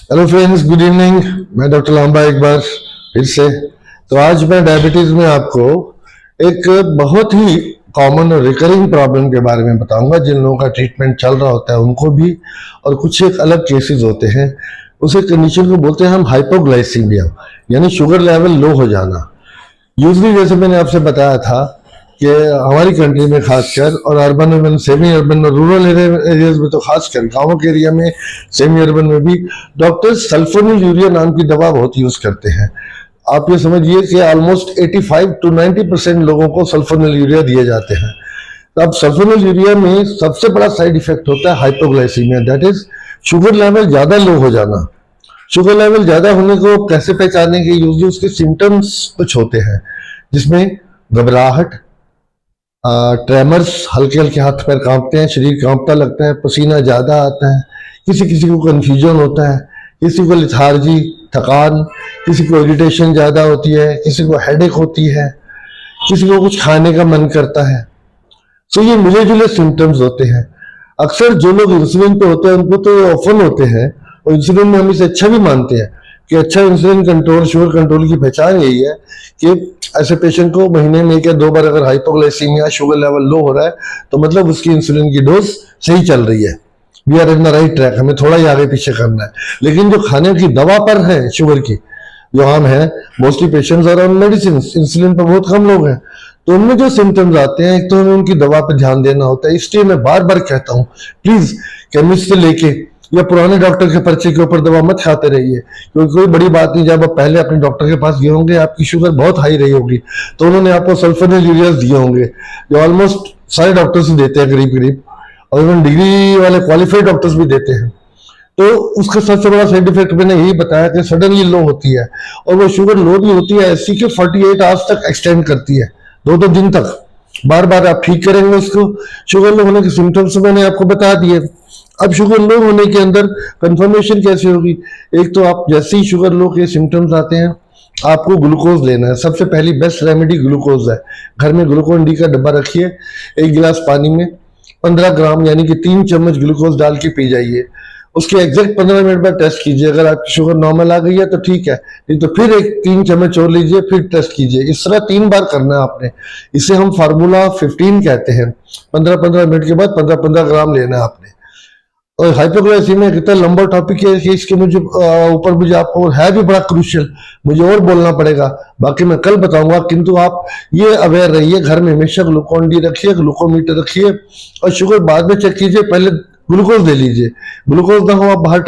Hello friends, good evening. मैं doctor Lamba एक बार फिर से। तो आज मैं डायबिटीज में आपको एक बहुत ही कॉमन और रिकरिंग प्रॉब्लम के बारे में बताऊंगा। जिन लोगों का ट्रीटमेंट चल रहा होता है उनको भी, और कुछ एक अलग केसेस होते हैं। उसे कंडीशन को बोलते हैं हम हाइपोग्लाइसीमिया, यानी शुगर लेवल लो हो जाना। यूजली जैसे मैंने आपसे बताया था कि हमारी कंट्री में खासकर, और अर्बन में, सेमी अर्बन और रूरल एरियाज में तो खासकर, गांवों के एरिया में, सेमी अर्बन में भी डॉक्टर्स सल्फोनिल यूरिया नाम की दवा बहुत यूज करते हैं। आप ये समझिए कि ऑलमोस्ट 85 to 90% लोगों को सल्फोनिल यूरिया दिए जाते हैं। तो अब सल्फोनिल यूरिया में सबसे बड़ा साइड इफेक्ट होता है hypoglycaemia, that is sugar level ज्यादा लो हो जाना। शुगर लेवल ज्यादा होने को कैसे पहचाने के, यूजली उसके सिम्टम्स कुछ होते हैं, जिसमें घबराहट, ट्रेमर्स, हल्के हल्के हाथ पैर कांपते हैं, शरीर कांपता लगता है, पसीना ज्यादा आता है, किसी किसी को कंफ्यूजन होता है, किसी को लिथार्जी, थकान, किसी को इरिटेशन ज्यादा होती है, किसी को हेडेक होती है, किसी को कुछ खाने का मन करता है। तो ये मिले जुले सिम्टम्स होते हैं। अक्सर जो लोग इंसुलिन पे होते हैं उनको तो ऑफन होते हैं, और इंसुलिन में हम इसे अच्छा भी मानते हैं कि अच्छा इंसुलिन कंट्रोल, शुगर कंट्रोल की पहचान यही है कि ऐसे पेशेंट को महीने में 1 या 2 बार अगर हाइपोग्लाइसीमिया, शुगर लेवल लो हो रहा है, तो मतलब उसकी इंसुलिन की डोज सही चल रही है, we are in the right track, हमें थोड़ा ही आगे पीछे करना है। लेकिन जो खाने की दवा पर है शुगर की, जो आम है, mostly patients are on medicine, insulin पर बहुत कम लोग हैं, तो उनमें जो सिम्टम्स आते हैं, एक तो हमें उनकी दवा पर ध्यान देना होता है। इसलिए मैं बार बार कहता हूँ, प्लीज केमिस्ट से लेके या पुराने डॉक्टर के पर्चे के ऊपर दवा मत खाते रहिए, क्योंकि कोई बड़ी बात नहीं, जब आप पहले अपने डॉक्टर के पास गए होंगे, आपकी शुगर बहुत हाई रही होगी, तो उन्होंने आपको सल्फोनिल यूरिया दिए होंगे, जो ऑलमोस्ट सारे डॉक्टर्स ही देते हैं करीब करीब, और इवन डिग्री वाले क्वालिफाइड डॉक्टर्स भी देते हैं। तो उसका सबसे बड़ा साइड इफेक्ट मैंने यही बताया कि सडनली लो होती है, और वो शुगर लो नहीं होती है ऐसी कि 48 आवर्स तक एक्सटेंड करती है, 2 दिन तक। बार बार आप ठीक करेंगे उसको। शुगर लो होने के सिम्टम्स मैंने आपको बता दिए। अब शुगर लो होने के अंदर कंफर्मेशन कैसे होगी? एक तो आप जैसे ही शुगर लो के सिम्टम्स आते हैं, आपको ग्लूकोज लेना है। सबसे पहली बेस्ट रेमेडी ग्लूकोज है। घर में ग्लूकोन डी का डब्बा रखिए, 1 गिलास पानी में 15 ग्राम यानी कि 3 चम्मच ग्लूकोज डाल के पी जाइए। उसके एग्जैक्ट 15 मिनट बाद टेस्ट कीजिए, अगर आपकी शुगर नॉर्मल आ गई है तो ठीक है, नहीं तो फिर 3 चम्मच और लीजिए, फिर टेस्ट कीजिए। इस तरह 3 बार करना है आपने। इसे हम फार्मूला 15 कहते हैं। 15-15 मिनट के बाद 15-15 ग्राम लेना है आपने। और हाइपोग्लाइसीमिया कितना लंबा टॉपिक है कि इसके मुझे ऊपर मुझे आपको है भी बड़ा क्रूशियल, मुझे और बोलना पड़ेगा, बाकी मैं कल बताऊंगा। किंतु आप ये अवेयर रहिए, घर में हमेशा ग्लूकोन डी रखिए, ग्लूकोमीटर रखिए, और शुगर बाद में चेक कीजिए, पहले ग्लूकोज ले लीजिए। ग्लूकोज ना हो, आप बाहर